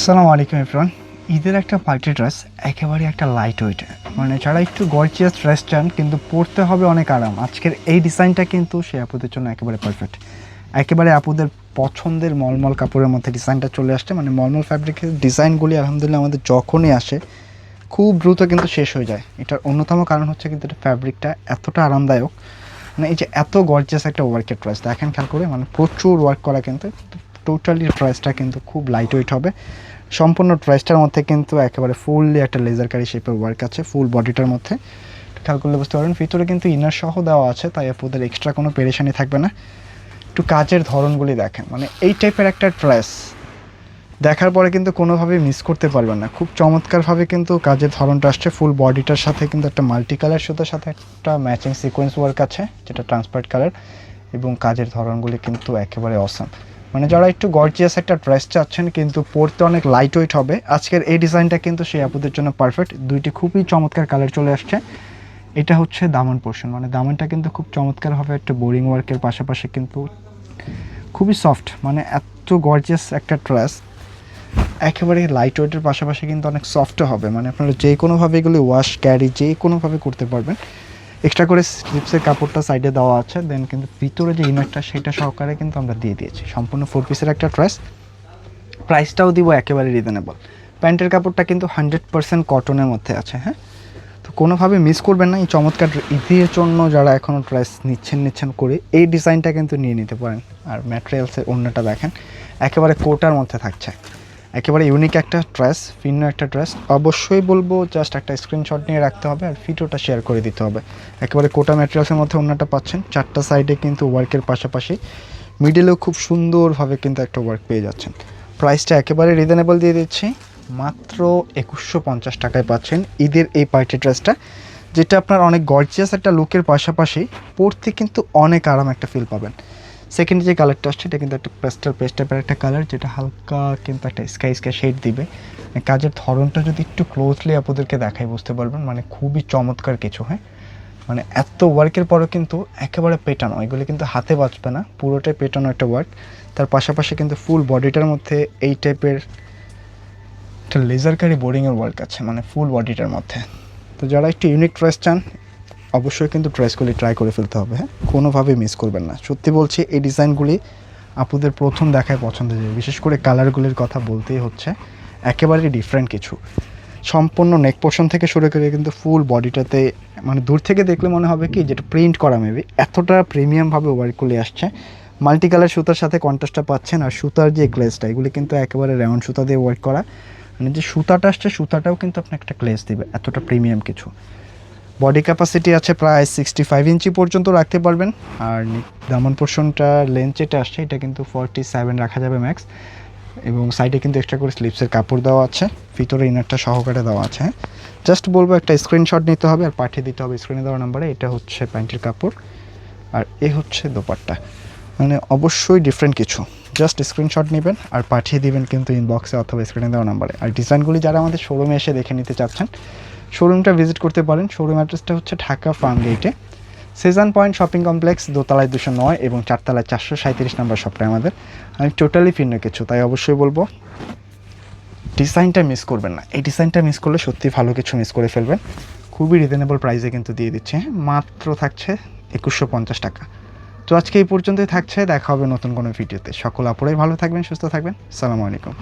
আসসালামু আলাইকুম এভরিওয়ান। ঈদের একটা পার্টি ড্রেস একেবারে একটা লাইট ওয়েট, মানে যারা একটু গর্জিয়াস ড্রেস চান কিন্তু পরতে হবে অনেক আরাম, আজকের এই ডিজাইনটা কিন্তু সেই আপুদের জন্য একেবারে পারফেক্ট। একেবারে আপুদের পছন্দের মলমল কাপড়ের মধ্যে ডিজাইনটা চলে আসছে, মানে মলমল ফ্যাব্রিকের ডিজাইনগুলি আলহামদুলিল্লাহ আমাদের যখনই আসে খুব দ্রুত কিন্তু শেষ হয়ে যায়। এটার অন্যতম কারণ হচ্ছে কিন্তু এটা ফ্যাব্রিকটা এতটা আরামদায়ক, মানে এই যে এত গর্জিয়াস একটা ওয়ার্কের ড্রেস দেখেন খেয়াল করে, মানে প্রচুর ওয়ার্ক করা, কিন্তু টোটালি ড্রেসটা কিন্তু খুব লাইট ওয়েট হবে। সম্পূর্ণ ড্রেসটার মধ্যে কিন্তু একেবারে ফুললি একটা লেজার কারি শেপের ওয়ার্ক আছে ফুল বডিটার মধ্যে, খেয়াল করলে বুঝতে পারবেন। ভিতরে কিন্তু ইনার সহ দেওয়া আছে, তাই আপনাদের এক্সট্রা কোনো পেরেশানি থাকবে না। একটু কাজের ধরনগুলি দেখেন, মানে এই টাইপের একটা ড্রেস দেখার পরে কিন্তু কোনোভাবেই মিস করতে পারবেন না। খুব চমৎকারভাবে কিন্তু কাজের ধরনটা আসছে, ফুল বডিটার সাথে কিন্তু একটা মাল্টি কালার সুতার সাথে একটা ম্যাচিং সিকোয়েন্স ওয়ার্ক আছে যেটা ট্রান্সপারেন্ট কালার, এবং কাজের ধরনগুলি কিন্তু একেবারে অসাম। মানে যারা একটু গর্জিয়াস একটা ড্রেস চাচ্ছেন কিন্তু পরতে অনেক লাইট ওয়েট হবে, আজকের এই ডিজাইনটা কিন্তু সেই আপুদের জন্য পারফেক্ট। দুইটি খুবই চমৎকার কালার চলে আসছে। এটা হচ্ছে দামান পোর্শন, মানে দামানটা কিন্তু খুব চমৎকারভাবে একটা বোরিং ওয়ার্কের পাশাপাশি কিন্তু খুবই সফট, মানে এত গর্জিয়াস একটা ড্রেস একেবারে লাইট ওয়েটের পাশাপাশি কিন্তু অনেক সফটও হবে, মানে আপনারা যে কোনোভাবে এগুলি ওয়াশ ক্যারি যে কোনোভাবে করতে পারবেন। এক্সট্রা করে স্লিপসের কাপড়টা সাইডে দেওয়া আছে, দেন কিন্তু ভিতরে যে ইনারটা সেটা সহকারে কিন্তু আমরা দিয়ে দিয়েছি। সম্পূর্ণ 4 পিসের একটা ড্রেস, প্রাইসটাও দিব একেবারে রিজনেবল। প্যান্টের কাপড়টা কিন্তু 100% কটনের মধ্যে আছে, হ্যাঁ, তো কোনোভাবে মিস করবেন না। এই চমৎকার ঈদের জন্য যারা এখনও ড্রেস নিচ্ছেন করে এই ডিজাইনটা কিন্তু নিয়ে নিতে পারেন। আর ম্যাটেরিয়ালসের অন্যটা দেখেন একেবারে কোটার মধ্যে থাকছে, একেবারে ইউনিক একটা ড্রেস, ভিন্ন একটা ড্রেস। অবশ্যই বলবো জাস্ট একটা স্ক্রিনশট নিয়ে রাখতে হবে আর ভিডিওটা শেয়ার করে দিতে হবে। একেবারে কোটা ম্যাটেরিয়ালসের মধ্যে অন্যটা পাচ্ছেন, চারটা সাইডে কিন্তু ওয়ার্কের পাশাপাশি মিডিলেও খুব সুন্দরভাবে কিন্তু একটা ওয়ার্ক পেয়ে যাচ্ছেন। প্রাইসটা একেবারে রিজনেবল দিয়ে দিচ্ছি, মাত্র 2150 টাকায় পাচ্ছেন ঈদের এই পার্টি ড্রেসটা, যেটা আপনার অনেক গর্জিয়াস একটা লুকের পাশাপাশি পরতে কিন্তু অনেক আরাম একটা ফিল পাবেন। সেকেন্ড যে কালারটা আসছে এটা কিন্তু একটা পেস্টাল পেস্ট টাইপের একটা কালার, যেটা হালকা কিন্তু একটা স্কাই শেড দিবে। কাজের ধরনটা যদি একটু ক্লোজলি আপনাদেরকে দেখাই বুঝতে পারবেন, মানে খুবই চমৎকার কিছু, হ্যাঁ, মানে এত ওয়ার্কের পরও কিন্তু একেবারে পেটানো, এগুলি কিন্তু হাতে বাঁচবে না, পুরোটাই পেটানো একটা ওয়ার্ক। তার পাশাপাশি কিন্তু ফুল বডিটার মধ্যে এই টাইপের একটা লেজারকারি বোরিংয়ের ওয়ার্ক আছে, মানে ফুল বডিটার মধ্যে। তো যারা একটু ইউনিক ড্রেস চান অবশ্যই কিন্তু ড্রেসগুলি ট্রাই করে ফেলতে হবে, হ্যাঁ, কোনোভাবে মিস করবেন না। সত্যি বলছি এই ডিজাইনগুলি আপুদের প্রথম দেখায় পছন্দ যাবে, বিশেষ করে কালারগুলির কথা বলতেই হচ্ছে একেবারে ডিফারেন্ট কিছু। সম্পূর্ণ নেক পোর্শন থেকে শুরু করে কিন্তু ফুল বডিটাতে, মানে দূর থেকে দেখলে মনে হবে কি যেটা প্রিন্ট করা, মেবি এতটা প্রিমিয়ামভাবে ওয়ার্ক করে আসছে। মাল্টি কালার সুতার সাথে কন্ট্রাস্টটা পাচ্ছেন, আর সুতার যে গ্লেজটা এগুলি কিন্তু একেবারে রাউন্ড সুতা দিয়ে ওয়ার্ক করা, মানে যে সুতাটা আসছে সুতাটাও কিন্তু আপনার একটা গ্লেজ দিবে, এতটা প্রিমিয়াম কিছু। বডি ক্যাপাসিটি আছে প্রায় 65 ইঞ্চি পর্যন্ত রাখতে পারবেন। আর দামান পোর্শনটা লেন্থ যেটা আসছে এটা কিন্তু 47 রাখা যাবে ম্যাক্স, এবং সাইডে কিন্তু এক্সট্রা করে স্লিপসের কাপড় দেওয়া আছে, ভিতরে ইনারটা সহকারে দেওয়া আছে। হ্যাঁ, জাস্ট বলবো একটা স্ক্রিনশট নিতে হবে আর পাঠিয়ে দিতে হবে স্ক্রিনে দেওয়া নাম্বারে। এটা হচ্ছে প্যান্টের কাপড় আর এ হচ্ছে দোপাট্টা, মানে অবশ্যই ডিফারেন্ট কিছু। জাস্ট স্ক্রিনশট নেবেন আর পাঠিয়ে দিবেন কিন্তু ইনবক্সে অথবা স্ক্রিনে দেওয়া নাম্বারে। আর ডিজাইনগুলি যারা আমাদের শোরুমে এসে দেখে নিতে চাচ্ছেন শোরুমটা ভিজিট করতে পারেন। শোরুম অ্যাড্রেসটা হচ্ছে ঢাকা ফার্ম গেটে, সিজন পয়েন্ট শপিং কমপ্লেক্স, দোতলায় 209 এবং চারতলায় 437 নম্বর শপটা আমাদের। আমি টোটালি ভিন্ন কিছু, তাই অবশ্যই বলবো ডিজাইনটা মিস করবেন না। এই ডিজাইনটা মিস করলে সত্যি ভালো কিছু মিস করে ফেলবেন। খুবই রিজনেবল প্রাইসে কিন্তু দিয়ে দিচ্ছে, মাত্র থাকছে 2150 টাকা। তো আজকে এই পর্যন্তই থাকছে, দেখা হবে নতুন কোনো ভিডিওতে। সকল আপুরাই ভালো থাকবেন, সুস্থ থাকবেন। আসসালামু আলাইকুম।